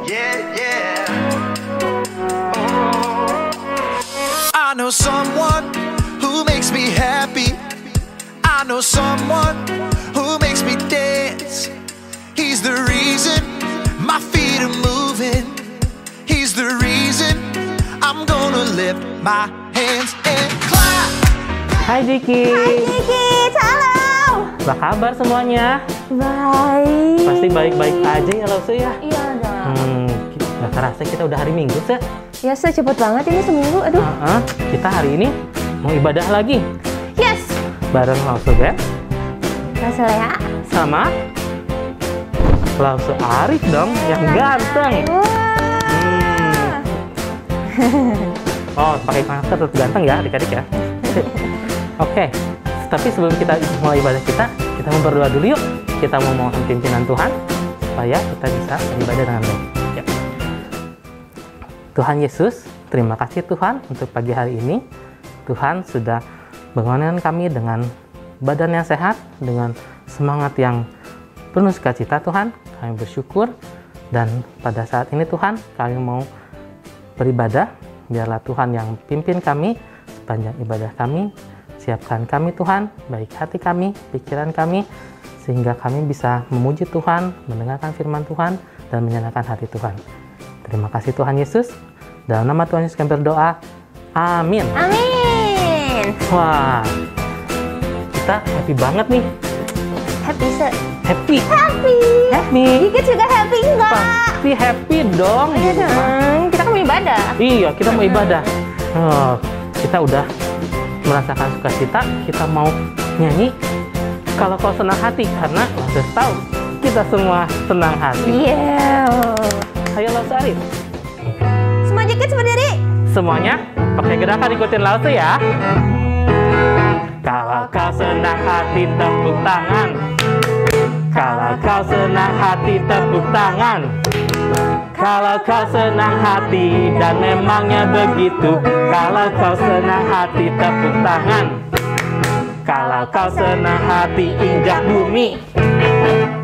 Yeah, yeah. Oh. I know someone who makes me happy. I know someone who makes me dance. He's the reason my feet are moving. He's the reason I'm gonna lift my hands and clap. Hai Jiki. Hai Jikit, halo. Apa kabar semuanya? Baik. Pasti baik-baik aja ya Lause ya? Iya dong. Gak kerasa kita udah hari Minggu sih. Ya cepet banget ini seminggu, aduh. Kita hari ini mau ibadah lagi. Yes. Bareng Lause Beb. Lause Lea. Sama Lause Arif dong, yang ganteng. Wah. Oh, pakai masker tetap ganteng ya adik-adik ya. Oke, tapi sebelum kita mulai ibadah kita mau berdoa dulu yuk. Kita mau mohon pimpinan Tuhan supaya kita bisa beribadah dengan baik. Ya. Tuhan Yesus, terima kasih Tuhan untuk pagi hari ini. Tuhan sudah bangunkan kami dengan badan yang sehat, dengan semangat yang penuh sukacita Tuhan. Kami bersyukur dan pada saat ini Tuhan kami mau beribadah. Biarlah Tuhan yang pimpin kami sepanjang ibadah kami. Siapkan kami Tuhan, baik hati kami, pikiran kami, sehingga kami bisa memuji Tuhan, mendengarkan firman Tuhan, dan menyenangkan hati Tuhan. Terima kasih Tuhan Yesus. Dalam nama Tuhan Yesus kami berdoa. Amin. Amin. Wah, kita happy banget nih. Happy se. Happy. Happy. Happy. Jikit juga happy enggak? Pasti happy dong. Iya dong. Kita kan mau ibadah. Iya, kita mau ibadah. Oh, kita udah merasakan sukacita, kita mau nyanyi kalau kau senang hati, karena Lause tahu kita semua senang hati. Iya. Ayo Lause Arif. Semua Jikit berdiri. Semuanya pakai gerakan ikutin Lause ya. Kalau kau senang hati tepuk tangan. Kalau kau senang hati tepuk tangan. Kalau kau senang hati dan memangnya begitu. Kalau kau senang hati tepuk tangan. Kalau kau senang hati injak bumi.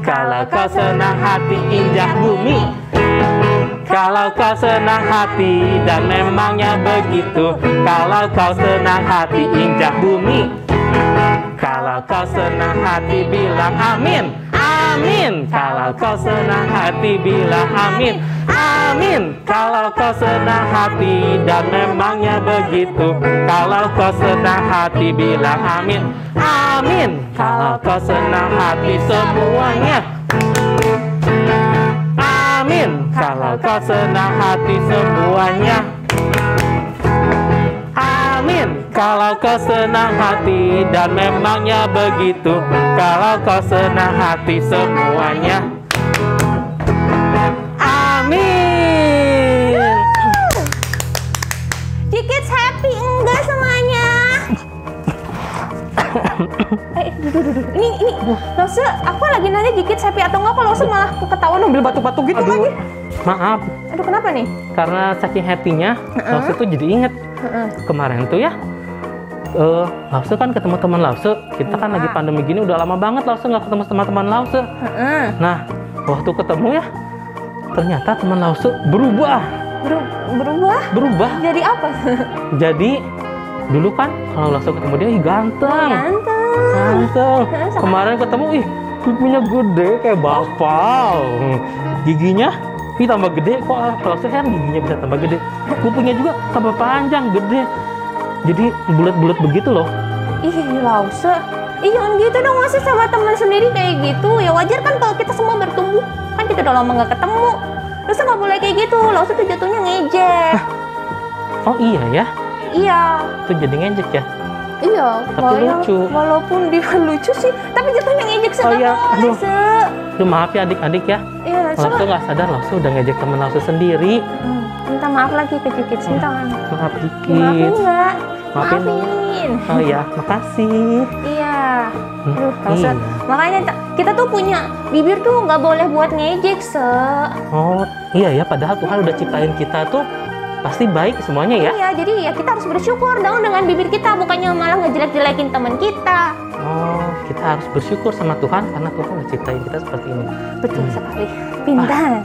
Kalau kau senang hati injak bumi. Kalau kau senang hati dan memangnya begitu. Kalau kau senang hati injak bumi. Kalau kau senang hati bilang amin. Amin. Kalau kau senang hati bilang amin. Amin. Kalau kau senang hati dan memangnya begitu. Kalau kau senang hati bilang amin. Amin. Kalau kau senang hati semuanya. Amin. Kalau kau senang hati semuanya. Amin. Kalau kau senang hati dan memangnya begitu. Kalau kau senang hati semuanya. Amin. Jikit happy enggak semuanya? Duduk. Ini Lause, aku lagi nanya Jikit happy atau enggak, kalau Lause malah ketahuan ambil batu-batu gitu. Aduh, lagi. maaf. Aduh, kenapa nih? Karena saking happy-nya, Lause tuh jadi inget kemarin tuh ya. Lause kan ketemu teman Lause. Kita kan lagi pandemi gini udah lama banget Lause nggak ketemu teman-teman Lause. Nah, waktu ketemu ya, ternyata teman Lause berubah. Berubah? Jadi apa? Jadi dulu kan kalau Lause ketemu dia, ih ganteng. Ganteng. Kemarin ketemu, ih pipinya gede kayak bapak. Giginya tambah gede. Kok Lause kan giginya bisa tambah gede. Kupingnya juga tambah panjang, gede. Jadi bulat-bulat begitu loh. Ih, Lause. Ih, jangan gitu dong, masih sama teman sendiri kayak gitu. Ya wajar kan kalau kita semua bertumbuh. Kan kita udah lama nggak ketemu. Terus nggak boleh kayak gitu. Lause tuh jatuhnya ngejek. Oh iya ya? Iya. Tuh jadi ngejek ya? Iya. Tapi lucu. Walaupun dia lucu sih, tapi jatuhnya ngejek Oh iya, aduh. Se. Duh, maaf ya adik-adik ya. Iya, Lause nggak sadar Lause udah ngejek temen Lause sendiri. Minta maaf lagi ke Jikit, minta Maaf maafin dikit. nggak? Maafin. Oh iya, makasih. Iya. Aduh, Lause. Iya. Makanya kita tuh punya bibir tuh nggak boleh buat ngejek, Oh iya ya, padahal Tuhan udah ciptain kita tuh pasti baik semuanya ya. Iya, jadi ya kita harus bersyukur dong dengan bibir kita, bukannya malah ngejelek-jelekin teman kita. Oh, kita harus bersyukur sama Tuhan karena Tuhan udah ciptain kita seperti ini. Betul sekali. Pintar.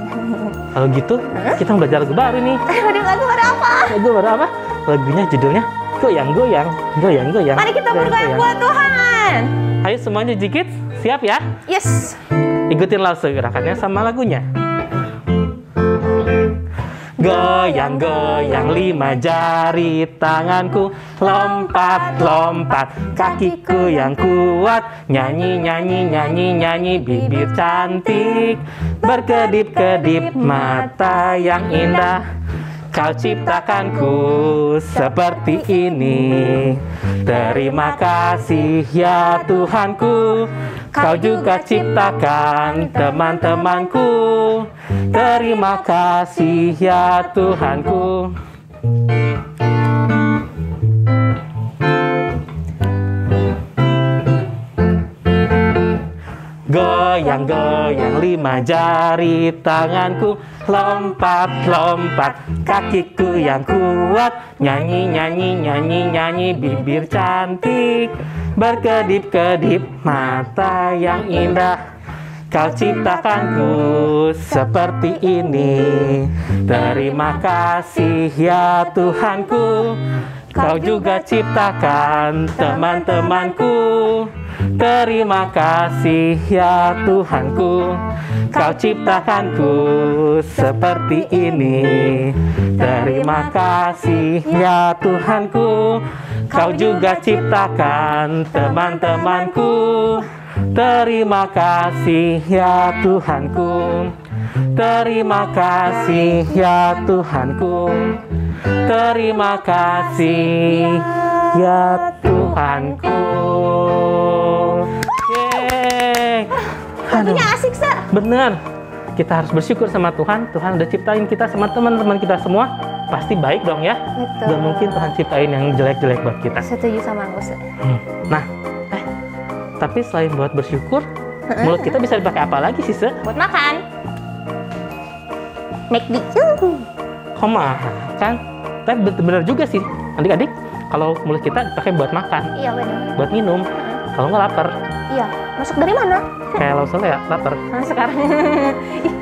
Kalau gitu, kita belajar lagu baru nih. Aduh, lagu ada apa? Lagu baru apa? Lagunya judulnya Goyang-goyang, goyang-goyang. Mari kita bergoyang buat Tuhan. Ayo semuanya jikit, siap ya? Yes. Ikutin langsung gerakannya sama lagunya. Goyang-goyang 5 jari tanganku, lompat-lompat kakiku yang kuat, nyanyi-nyanyi, nyanyi-nyanyi bibir cantik, berkedip-kedip mata yang indah. Kau ciptakanku seperti ini. Terima kasih ya Tuhanku. Kau juga ciptakan teman-temanku. Terima kasih ya Tuhanku. Goyang-goyang 5 jari tanganku, lompat-lompat kakiku yang kuat, nyanyi-nyanyi, nyanyi-nyanyi bibir cantik, berkedip-kedip mata yang indah. Kau ciptakanku seperti ini. Terima kasih ya Tuhanku. Kau juga ciptakan teman-temanku. Terima kasih ya Tuhanku. Kau ciptakanku seperti ini. Terima kasih ya Tuhanku. Kau juga ciptakan teman-temanku. Terima kasih ya Tuhanku. Terima kasih ya Tuhanku. Terima kasih ya Tuhanku. Yeay. Lagunya asik, Sa. Bener. Kita harus bersyukur sama Tuhan. Tuhan udah ciptain kita sama teman-teman kita semua. Pasti baik dong ya. Betul. Gak mungkin Tuhan ciptain yang jelek-jelek buat kita. Setuju sama aku, Sa. Nah, tapi selain buat bersyukur, mulut kita bisa dipakai apa lagi sih, Se? Buat makan. McD. Kok makan? Tapi bener juga sih, adik-adik. Kalau mulut kita dipakai buat makan, Iya, benar. buat minum. Kalau nggak lapar, Iya. Masuk dari mana? kayak lo ya lapar. Nah, sekarang. Ih,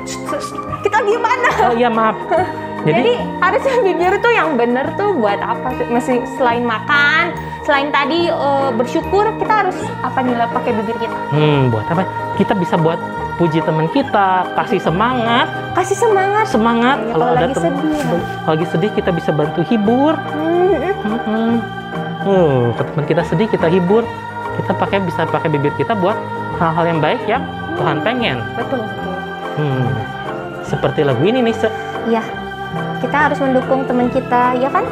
kita gimana? Oh iya maaf. Jadi harusnya bibir tuh yang bener tuh buat apa sih? Masih selain makan, selain tadi bersyukur, kita harus apa nih lah pakai bibir kita? Buat apa? Kita bisa buat puji teman kita, kasih semangat. Kasih semangat. Semangat. Ya, Kalau ada lagi teman sedih. lagi sedih, kita bisa bantu hibur. Ke teman kita sedih, kita hibur. Kita bisa pakai bibir kita buat hal-hal yang baik yang Tuhan pengen. Betul. Seperti lagu ini nih, Se. Iya. Kita harus mendukung teman kita, ya kan?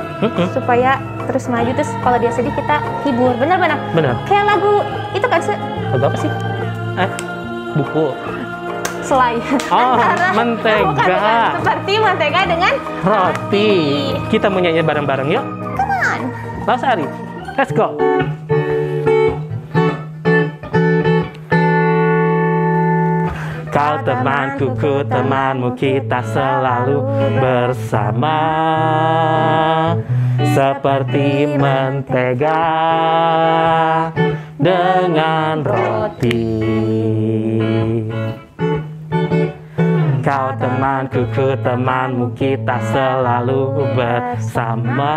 Supaya terus maju, terus kalau dia sedih kita hibur. Benar-benar. Benar. Kayak lagu itu kan, Se? Lagu apa sih? Buku. Selai. Oh, Antara- mentega. Bukan. Seperti mentega dengan Roti. Kita mau nyanyi bareng-bareng yuk. Come on. Laos Ari. Let's go. Kau temanku, ku temanmu, kita selalu bersama. Seperti mentega dengan roti. Kau temanku, ku temanmu, kita selalu bersama.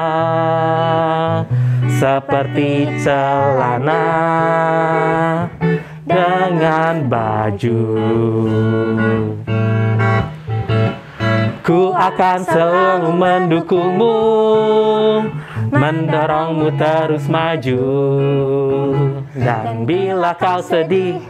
Seperti celana dengan baju. Ku akan selalu mendukungmu, mendorongmu terus maju. Dan bila kau sedih,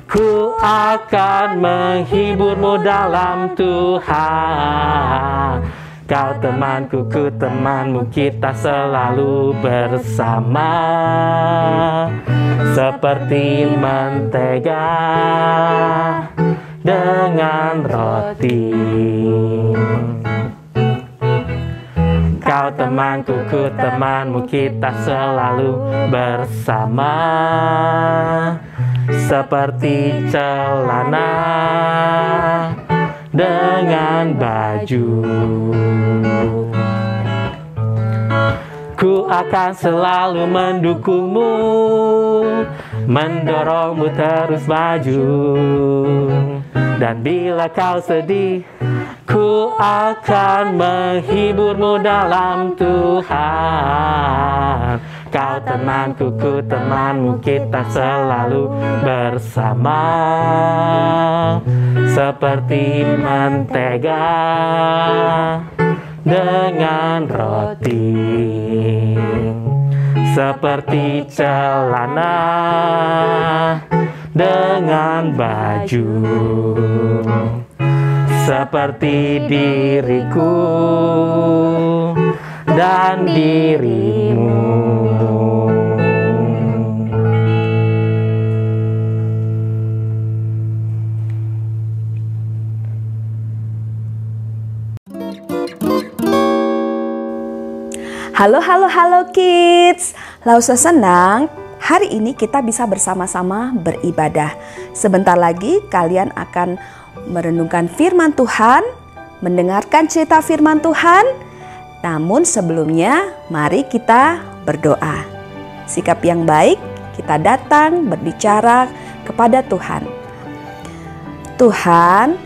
ku akan menghiburmu dalam Tuhan. Kau temanku, ku temanmu, kita selalu bersama. Seperti mentega dengan roti. Kau temanku, ku temanmu, kita selalu bersama. Seperti celana dengan baju. Ku akan selalu mendukungmu, mendorongmu terus maju. Dan bila kau sedih, ku akan menghiburmu dalam Tuhan. Kau temanku, ku temanmu, kita selalu bersama. Seperti mentega dengan roti, seperti celana dengan baju, seperti diriku dan dirimu. Halo kids, Lausa senang hari ini kita bisa bersama-sama beribadah. Sebentar lagi kalian akan merenungkan firman Tuhan, mendengarkan cerita firman Tuhan. Namun sebelumnya mari kita berdoa. Sikap yang baik, kita datang berbicara kepada Tuhan. Tuhan,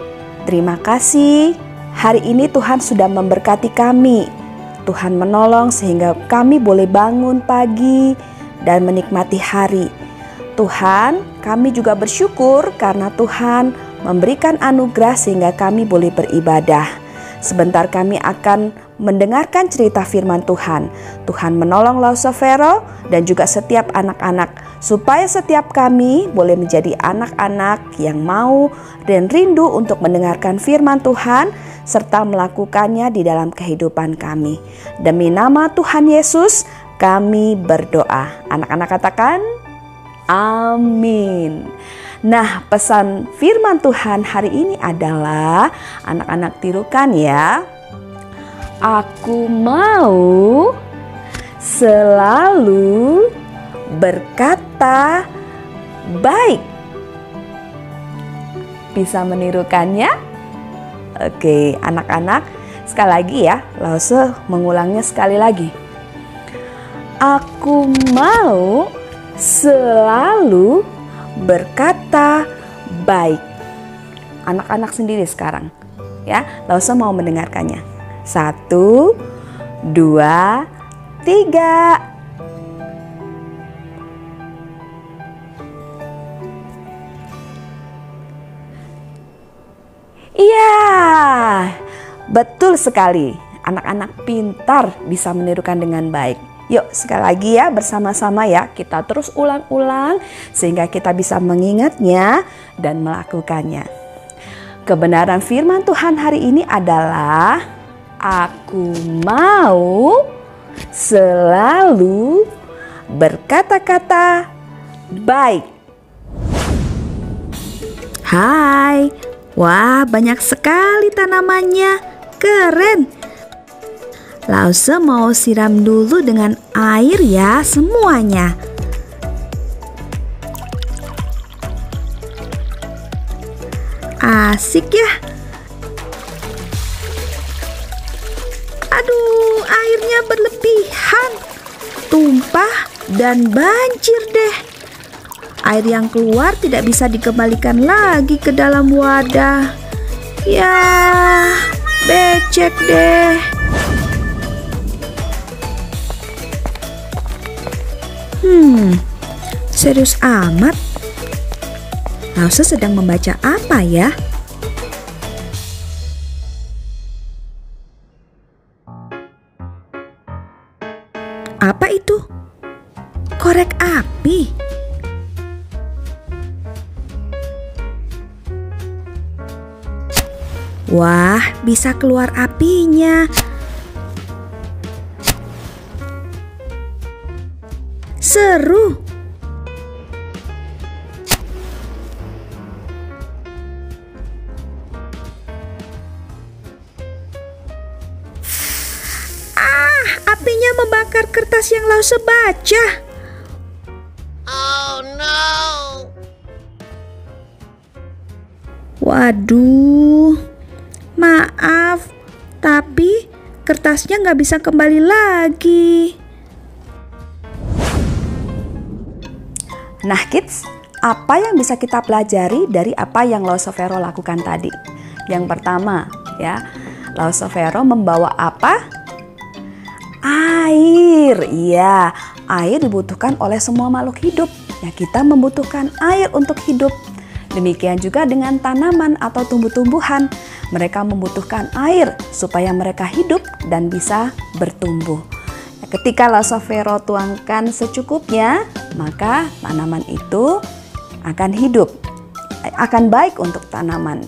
terima kasih hari ini Tuhan sudah memberkati kami. Tuhan menolong sehingga kami boleh bangun pagi dan menikmati hari. Tuhan, kami juga bersyukur karena Tuhan memberikan anugerah sehingga kami boleh beribadah. Sebentar kami akan mendengarkan cerita firman Tuhan. Tuhan menolong Lausa Vero dan juga setiap anak-anak, supaya setiap kami boleh menjadi anak-anak yang mau dan rindu untuk mendengarkan firman Tuhan serta melakukannya di dalam kehidupan kami. Demi nama Tuhan Yesus kami berdoa. Anak-anak katakan amin. Nah, pesan firman Tuhan hari ini adalah, anak-anak tirukan ya. Aku mau selalu berkata baik. Bisa menirukannya? Oke, anak-anak, sekali lagi ya, Lause mengulangnya sekali lagi. Aku mau selalu berkata baik. Anak-anak sendiri sekarang ya, Lause mau mendengarkannya. 1, 2, 3. Iya, betul sekali. Anak-anak pintar bisa menirukan dengan baik. Yuk sekali lagi ya, bersama-sama ya, kita terus ulang-ulang sehingga kita bisa mengingatnya dan melakukannya. Kebenaran firman Tuhan hari ini adalah, aku mau selalu berkata-kata baik. Hai. Wah, banyak sekali tanamannya. Keren. Lause mau siram dulu dengan air ya semuanya. Asik ya. Aduh, airnya berlebihan. Tumpah dan banjir deh. Air yang keluar tidak bisa dikembalikan lagi ke dalam wadah. Ya, becek deh. Serius amat. Lause sedang membaca apa ya? Apa itu? Korek api. Wah, bisa keluar apinya. Seru. Apinya membakar kertas yang Lause baca. Oh no. Waduh. Maaf, tapi kertasnya nggak bisa kembali lagi. Nah kids, apa yang bisa kita pelajari dari apa yang Laosofero lakukan tadi? Yang pertama ya, Laosofero membawa apa? Air. Iya, air dibutuhkan oleh semua makhluk hidup. Ya, kita membutuhkan air untuk hidup. Demikian juga dengan tanaman atau tumbuh-tumbuhan. Mereka membutuhkan air supaya mereka hidup dan bisa bertumbuh. Ketika Laosofero tuangkan secukupnya, maka tanaman itu akan hidup, akan baik untuk tanaman.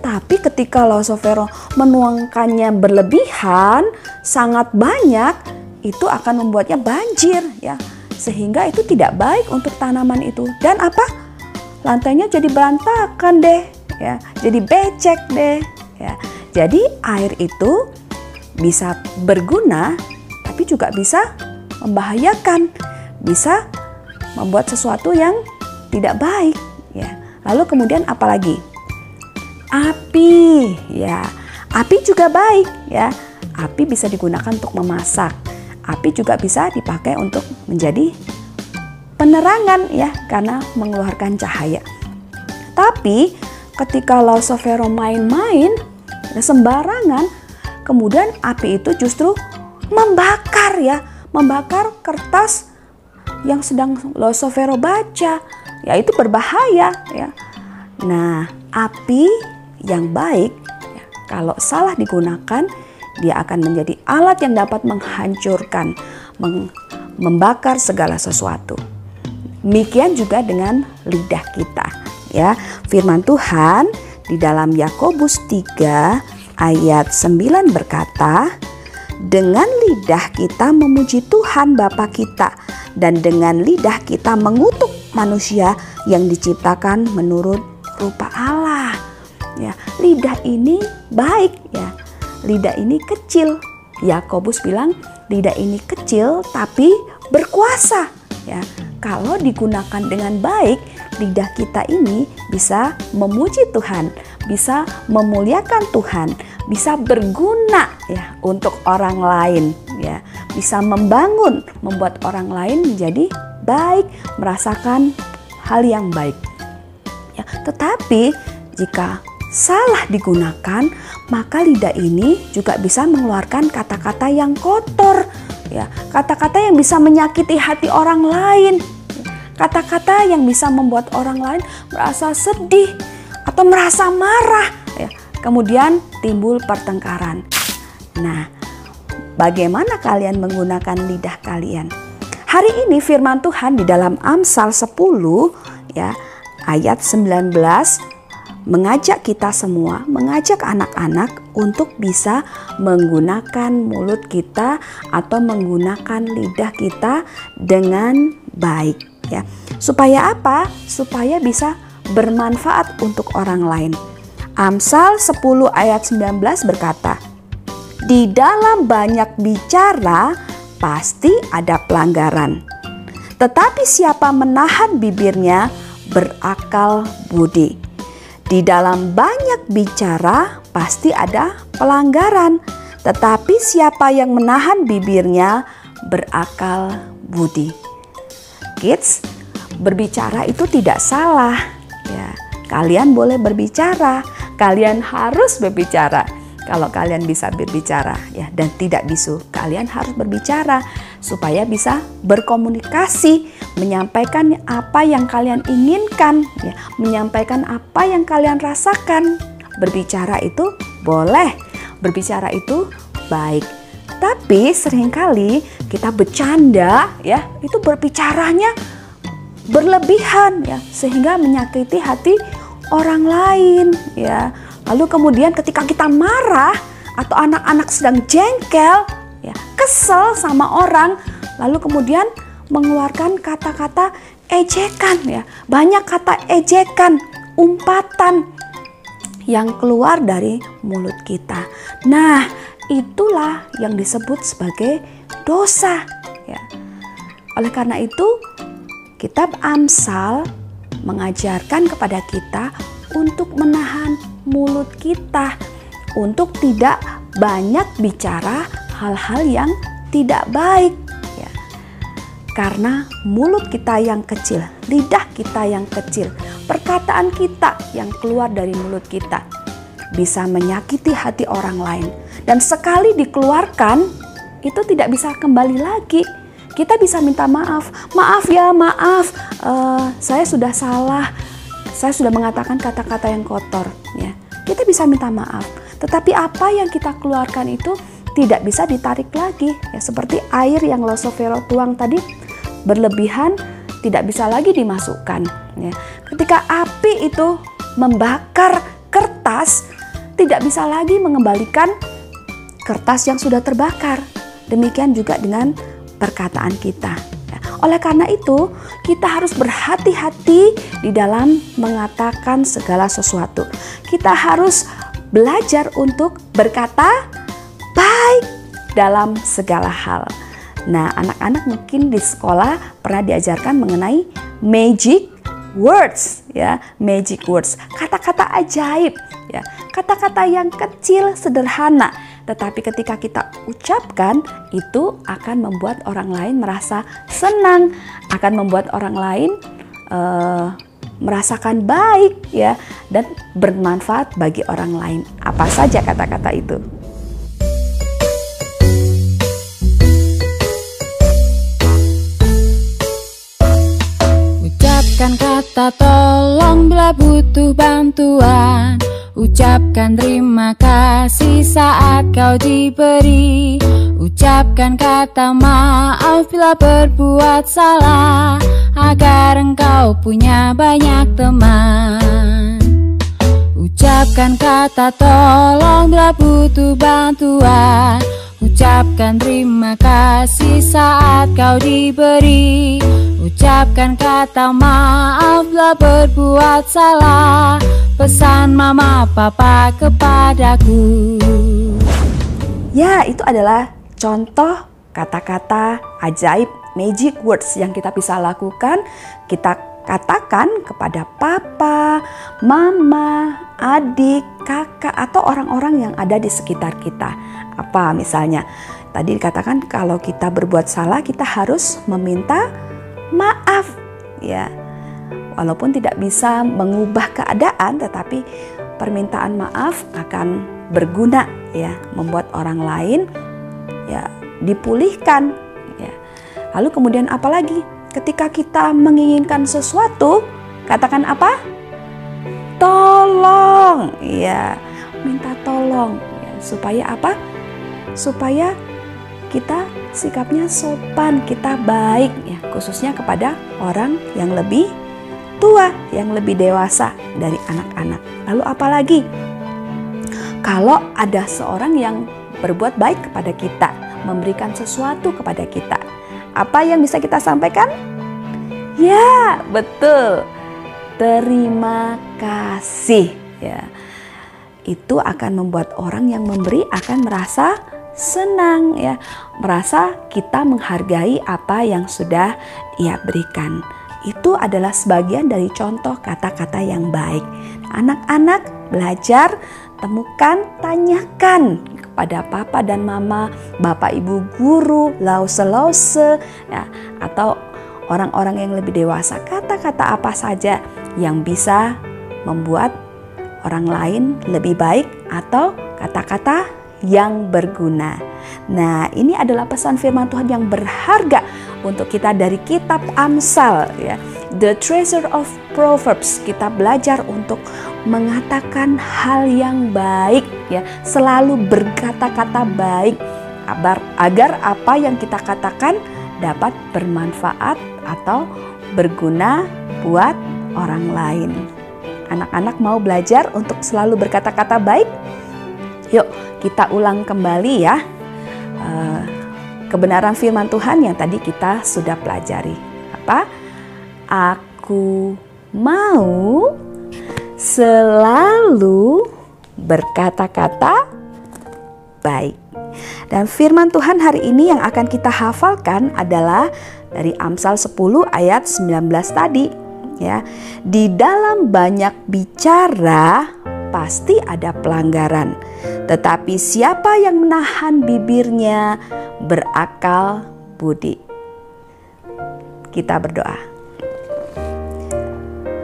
Tapi ketika Laosofero menuangkannya berlebihan, sangat banyak, itu akan membuatnya banjir ya, sehingga itu tidak baik untuk tanaman itu. Dan apa? Lantainya jadi berantakan deh ya, jadi becek deh ya. Jadi air itu bisa berguna, tapi juga bisa membahayakan, bisa membuat sesuatu yang tidak baik ya. Lalu kemudian apa lagi? Api ya. Api juga baik ya. Api bisa digunakan untuk memasak. Api juga bisa dipakai untuk menjadi penerangan ya, karena mengeluarkan cahaya. Tapi ketika Laosofero main-main sembarangan, kemudian api itu justru membakar ya, membakar kertas yang sedang Laosofero baca. Ya, itu berbahaya ya. Nah, api yang baik ya, kalau salah digunakan, dia akan menjadi alat yang dapat menghancurkan, membakar segala sesuatu. Demikian juga dengan lidah kita ya. Firman Tuhan di dalam Yakobus 3 ayat 9 berkata, dengan lidah kita memuji Tuhan Bapa kita, dan dengan lidah kita mengutuk manusia yang diciptakan menurut rupa Allah. Ya, lidah ini baik ya. Lidah ini kecil. Yakobus bilang lidah ini kecil tapi berkuasa ya. Kalau digunakan dengan baik, lidah kita ini bisa memuji Tuhan, bisa memuliakan Tuhan, bisa berguna ya untuk orang lain ya, bisa membangun, membuat orang lain menjadi baik, merasakan hal yang baik. Ya, tetapi jika salah digunakan, maka lidah ini juga bisa mengeluarkan kata-kata yang kotor ya, kata-kata yang bisa menyakiti hati orang lain, kata-kata yang bisa membuat orang lain merasa sedih atau merasa marah ya. Kemudian timbul pertengkaran. Nah, bagaimana kalian menggunakan lidah kalian? Hari ini firman Tuhan di dalam Amsal 10 ya, ayat 19 mengajak kita semua, mengajak anak-anak untuk bisa menggunakan mulut kita atau menggunakan lidah kita dengan baik ya. Supaya apa? Supaya bisa bermanfaat untuk orang lain. Amsal 10 ayat 19 berkata, di dalam banyak bicara pasti ada pelanggaran, tetapi siapa menahan bibirnya berakal budi. Di dalam banyak bicara pasti ada pelanggaran, tetapi siapa yang menahan bibirnya berakal budi. Kids, berbicara itu tidak salah ya. Kalian boleh berbicara, kalian harus berbicara. Kalau kalian bisa berbicara ya dan tidak bisu, kalian harus berbicara supaya bisa berkomunikasi, menyampaikan apa yang kalian inginkan ya, menyampaikan apa yang kalian rasakan. Berbicara itu boleh, berbicara itu baik. Tapi seringkali kita bercanda ya, itu berbicaranya berlebihan ya, sehingga menyakiti hati orang lain ya. Lalu kemudian ketika kita marah atau anak-anak sedang jengkel ya, kesel sama orang, lalu kemudian mengeluarkan kata-kata ejekan ya. Banyak kata ejekan, umpatan yang keluar dari mulut kita. Nah, itulah yang disebut sebagai dosa ya. Oleh karena itu, kitab Amsal mengajarkan kepada kita untuk menahan mulut kita, untuk tidak banyak bicara hal-hal yang tidak baik ya. Karena mulut kita yang kecil, lidah kita yang kecil, perkataan kita yang keluar dari mulut kita bisa menyakiti hati orang lain. Dan sekali dikeluarkan, itu tidak bisa kembali lagi. Kita bisa minta maaf, maaf ya, maaf, saya sudah salah, saya sudah mengatakan kata-kata yang kotor. Ya, kita bisa minta maaf. Tetapi apa yang kita keluarkan itu tidak bisa ditarik lagi. Ya, seperti air yang Losovero tuang tadi, berlebihan tidak bisa lagi dimasukkan. Ya. Ketika api itu membakar kertas, tidak bisa lagi mengembalikan kertas yang sudah terbakar. Demikian juga dengan perkataan kita. Ya. Oleh karena itu, kita harus berhati-hati di dalam mengatakan segala sesuatu. Kita harus belajar untuk berkata baik dalam segala hal. Nah, anak-anak mungkin di sekolah pernah diajarkan mengenai magic words, ya, magic words, kata-kata ajaib, ya, kata-kata yang kecil, sederhana, tetapi ketika kita ucapkan itu akan membuat orang lain merasa senang, akan membuat orang lain merasakan baik, ya, dan bermanfaat bagi orang lain. Apa saja kata-kata itu? Ucapkan kata tolong bila butuh bantuan. Ucapkan terima kasih saat kau diberi. Ucapkan kata maaf bila berbuat salah, agar engkau punya banyak teman. Ucapkan kata tolong bila butuh bantuan. Ucapkan terima kasih saat kau diberi. Ucapkan kata maaf bila berbuat salah. Pesan mama papa kepadaku. Ya, itu adalah contoh kata-kata ajaib, magic words yang kita bisa lakukan. Kita katakan kepada papa, mama, adik, kakak, atau orang-orang yang ada di sekitar kita. Apa misalnya? Tadi dikatakan kalau kita berbuat salah, kita harus meminta maaf, ya. Walaupun tidak bisa mengubah keadaan, tetapi permintaan maaf akan berguna, ya, membuat orang lain, ya, dipulihkan, ya. Lalu kemudian apa lagi? Ketika kita menginginkan sesuatu, katakan apa? Tolong, ya, minta tolong, ya. Supaya apa? Supaya kita sikapnya sopan, kita baik, ya, khususnya kepada orang yang lebih tua, yang lebih dewasa dari anak-anak. Lalu apa lagi? Kalau ada seorang yang berbuat baik kepada kita, memberikan sesuatu kepada kita, apa yang bisa kita sampaikan? Ya, betul. Terima kasih, ya. Itu akan membuat orang yang memberi akan merasa senang, ya, merasa kita menghargai apa yang sudah ia berikan. Itu adalah sebagian dari contoh kata-kata yang baik. Anak-anak belajar, temukan, tanyakan kepada papa dan mama, bapak ibu guru, lause-lause, ya, atau orang-orang yang lebih dewasa, kata-kata apa saja yang bisa membuat orang lain lebih baik atau kata-kata yang berguna. Nah, ini adalah pesan firman Tuhan yang berharga untuk kita dari kitab Amsal, ya. The Treasure of Proverbs. Kita belajar untuk mengatakan hal yang baik, ya, selalu berkata-kata baik agar apa yang kita katakan dapat bermanfaat atau berguna buat orang lain. Anak-anak mau belajar untuk selalu berkata-kata baik? Yuk, kita ulang kembali, ya, kebenaran firman Tuhan yang tadi kita sudah pelajari. Apa? Aku mau selalu berkata-kata baik. Dan firman Tuhan hari ini yang akan kita hafalkan adalah dari Amsal 10 ayat 19 tadi, ya. Di dalam banyak bicara pasti ada pelanggaran, tetapi siapa yang menahan bibirnya berakal budi. Kita berdoa.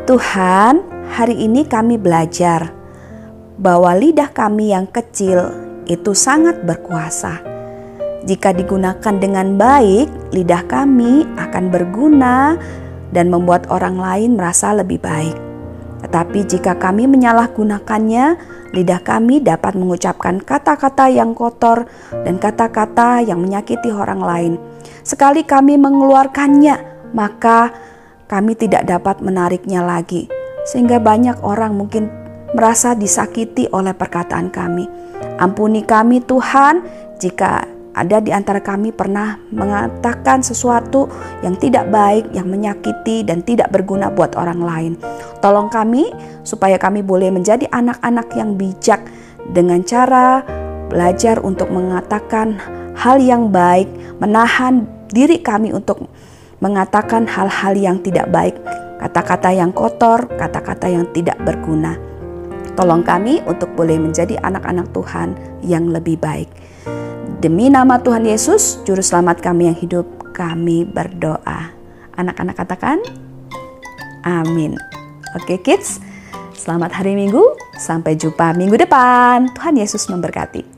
Tuhan, hari ini kami belajar bahwa lidah kami yang kecil itu sangat berkuasa. Jika digunakan dengan baik, lidah kami akan berguna dan membuat orang lain merasa lebih baik. Tetapi jika kami menyalahgunakannya, lidah kami dapat mengucapkan kata-kata yang kotor dan kata-kata yang menyakiti orang lain. Sekali kami mengeluarkannya, maka kami tidak dapat menariknya lagi. Sehingga banyak orang mungkin merasa disakiti oleh perkataan kami. Ampuni kami Tuhan, jika ada di antara kami pernah mengatakan sesuatu yang tidak baik, yang menyakiti dan tidak berguna buat orang lain. Tolong kami supaya kami boleh menjadi anak-anak yang bijak dengan cara belajar untuk mengatakan hal yang baik, menahan diri kami untuk mengatakan hal-hal yang tidak baik, kata-kata yang kotor, kata-kata yang tidak berguna. Tolong kami untuk boleh menjadi anak-anak Tuhan yang lebih baik. Demi nama Tuhan Yesus, Juru Selamat kami yang hidup, kami berdoa. Anak-anak katakan, amin. Oke kids, selamat hari Minggu, sampai jumpa minggu depan. Tuhan Yesus memberkati.